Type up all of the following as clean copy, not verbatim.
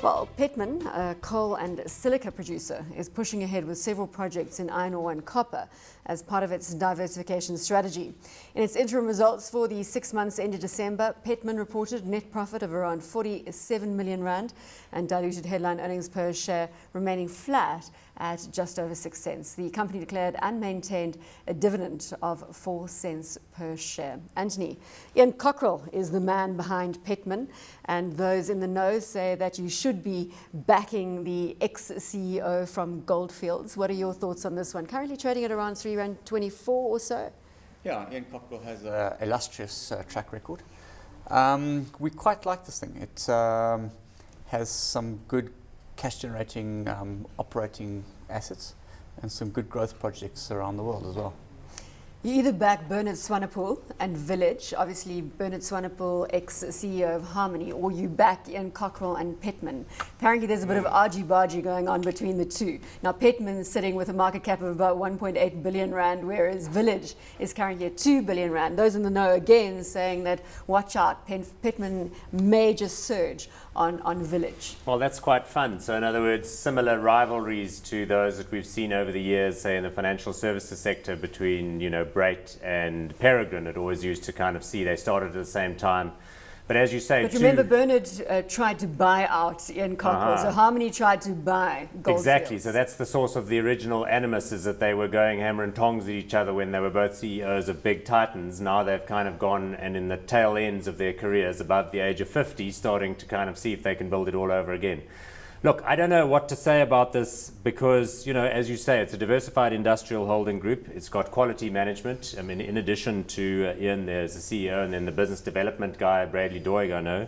Well, Petmin, a coal and silica producer, is pushing ahead with several projects in iron ore and copper as part of its diversification strategy. In its interim results for the 6 months ended December, Petmin reported net profit of around 47 million rand and diluted headline earnings per share remaining flat at just over 6 cents. The company declared and maintained a dividend of 4 cents per share. Anthony, Ian Cockrell is the man behind Petmin, and those in the know say that you should be backing the ex-CEO from Goldfields. What are your thoughts on this one? Currently trading at around R3.24 or so? Yeah, Ian Cockrell has an illustrious track record. We quite like this thing. It has some good cash-generating operating assets and some good growth projects around the world as well. You either back Bernard Swanepoel and Village, obviously Bernard Swanepoel, ex-CEO of Harmony, or you back Ian Cockrell and Petmin. Apparently there's a bit of argy-bargy going on between the two. Now Petmin is sitting with a market cap of about 1.8 billion rand, whereas Village is currently at 2 billion rand. Those in the know again saying that watch out, Petmin may just surge on Village. Well, that's quite fun. So in other words, similar rivalries to those that we've seen over the years, say in the financial services sector between, Brait and Peregrine. It always used to kind of see they started at the same time. But as you say, but remember, Bernard tried to buy out Ian Cockrell, so Harmony tried to buy Goldfields. Exactly, so that's the source of the original animus, is that they were going hammer and tongs at each other when they were both CEOs of big titans. Now they've kind of gone and in the tail ends of their careers, above the age of 50, starting to kind of see if they can build it all over again. Look, I don't know what to say about this because, as you say, it's a diversified industrial holding group. It's got quality management. I mean, in addition to Ian, there's the CEO and then the business development guy, Bradley Doig, I know.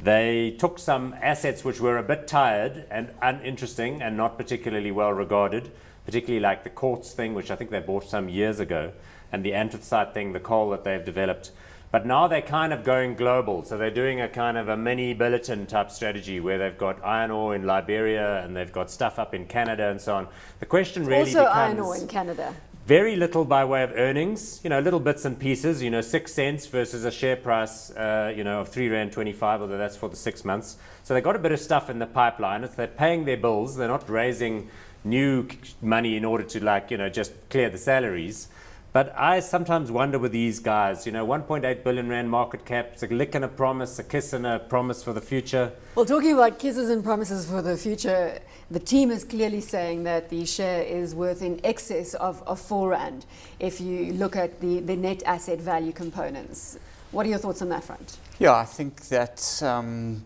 They took some assets which were a bit tired and uninteresting and not particularly well regarded, particularly like the quartz thing, which I think they bought some years ago, and the anthracite thing, the coal that they've developed. But now they're kind of going global. So they're doing a kind of a mini Billiton type strategy where they've got iron ore in Liberia and they've got stuff up in Canada and so on. The question really also becomes iron ore in Canada. Very little by way of earnings, little bits and pieces, 6 cents versus a share price, of R3.25, although that's for the 6 months. So they've got a bit of stuff in the pipeline. They're paying their bills. They're not raising new money in order to just clear the salaries. But I sometimes wonder with these guys, 1.8 billion rand market cap, it's a lick and a promise, a kiss and a promise for the future. Well, talking about kisses and promises for the future, the team is clearly saying that the share is worth in excess of 4 rand if you look at the net asset value components. What are your thoughts on that front? Yeah, I think that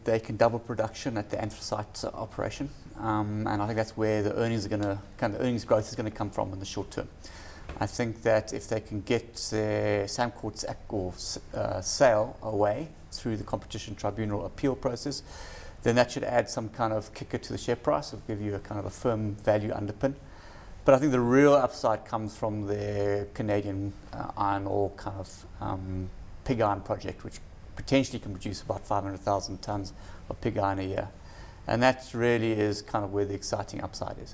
they can double production at the anthracite operation. And I think that's where the earnings growth is going to come from in the short term. I think that if they can get their Sam Courts sale away through the Competition Tribunal appeal process, then that should add some kind of kicker to the share price. It'll give you a kind of a firm value underpin. But I think the real upside comes from their Canadian iron ore kind of pig iron project, which potentially can produce about 500,000 tonnes of pig iron a year. And that really is kind of where the exciting upside is.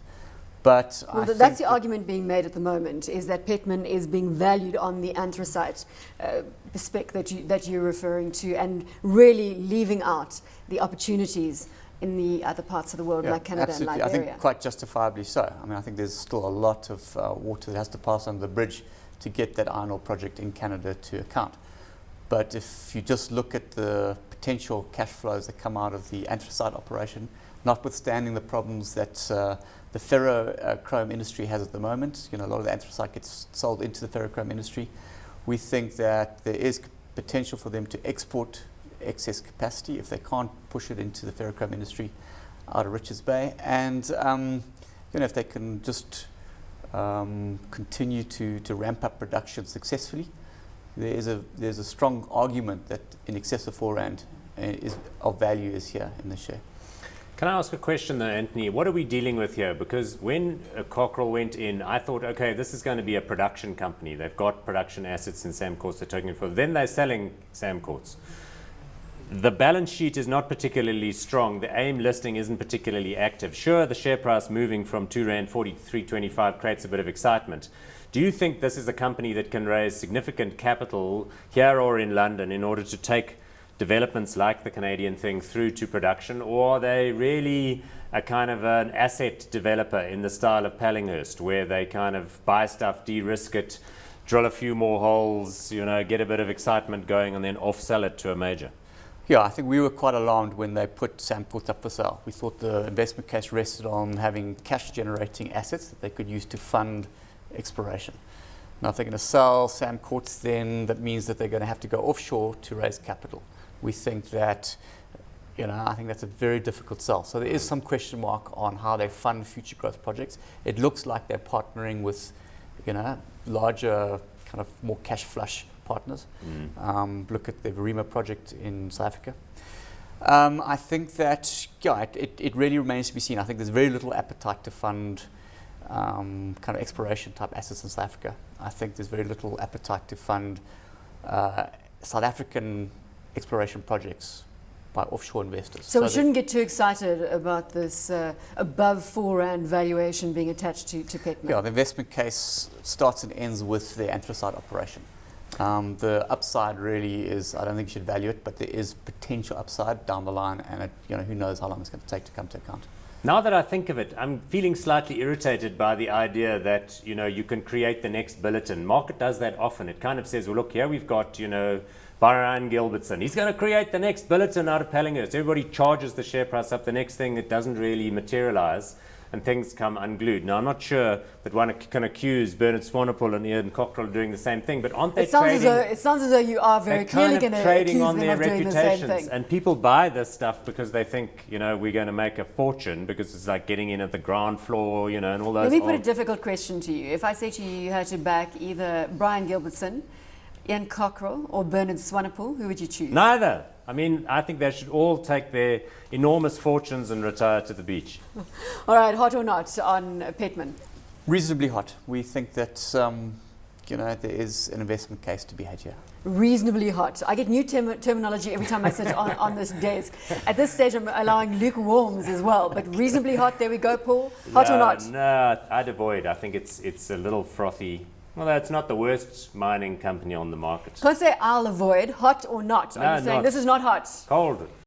But that's the argument being made at the moment, is that Petmin is being valued on the anthracite spec that you're referring to and really leaving out the opportunities in the other parts of the world, like Canada absolutely. and Liberia. I think quite justifiably so. I mean, I think there's still a lot of water that has to pass under the bridge to get that iron ore project in Canada to account. But if you just look at the potential cash flows that come out of the anthracite operation, notwithstanding the problems that the ferrochrome industry has at the moment, a lot of the anthracite gets sold into the ferrochrome industry. We think that there is potential for them to export excess capacity if they can't push it into the ferrochrome industry out of Richards Bay. And if they can just continue to ramp up production successfully, there's a strong argument that in excess of 4 rand of value is here in the share. Can I ask a question though, Anthony? What are we dealing with here? Because when Cockrell went in, I thought, okay, this is going to be a production company. They've got production assets in Sam Courts they're taking it for. Then they're selling Sam Courts. The balance sheet is not particularly strong. The AIM listing isn't particularly active. Sure, the share price moving from R2.40 to R3.25 creates a bit of excitement. Do you think this is a company that can raise significant capital here or in London in order to take developments like the Canadian thing through to production, or are they really a kind of an asset developer in the style of Pallinghurst, where they kind of buy stuff, de-risk it, drill a few more holes, get a bit of excitement going, and then off-sell it to a major? Yeah, I think we were quite alarmed when they put Samcourt up for sale. We thought the investment case rested on having cash-generating assets that they could use to fund exploration. Now, if they're going to sell Samcourt, then that means that they're going to have to go offshore to raise capital. We think that, I think that's a very difficult sell. So there is some question mark on how they fund future growth projects. It looks like they're partnering with, larger, kind of more cash flush partners. Look at the Verima project in South Africa. I think that, it really remains to be seen. I think there's very little appetite to fund kind of exploration type assets in South Africa. I think there's very little appetite to fund South African exploration projects by offshore investors. So we shouldn't get too excited about this above R4 valuation being attached to Petmin. Yeah, the investment case starts and ends with the anthracite operation. The upside really is, I don't think you should value it, but there is potential upside down the line, and who knows how long it's going to take to come to account. Now that I think of it, I'm feeling slightly irritated by the idea that, you can create the next bulletin. Market does that often. It kind of says, well, look, here we've got, Brian Gilbertson. He's going to create the next bulletin out of Pallinghurst. Everybody charges the share price up. The next thing, it doesn't really materialize, and things come unglued. Now, I'm not sure that one can accuse Bernard Swanepoel and Ian Cockrell of doing the same thing, but aren't they trading? It sounds as though you are very clearly going to accuse on them their of doing the same thing. And people buy this stuff because they think, we're going to make a fortune, because it's like getting in at the ground floor, and all those. Let me put a difficult question to you. If I say to you, you had to back either Brian Gilbertson, Ian Cockrell, or Bernard Swanepoel, who would you choose? Neither. I think they should all take their enormous fortunes and retire to the beach. All right, hot or not on Petmin? Reasonably hot. We think that, there is an investment case to be had here. Reasonably hot. I get new terminology every time I sit on this desk. At this stage, I'm allowing lukewarms as well. But reasonably hot, there we go, Paul. Hot or not? No, I'd avoid. I think it's a little frothy. Well, that's not the worst mining company on the market. Can't say I'll avoid. Hot or not? Are you saying not. this is not hot? Cold.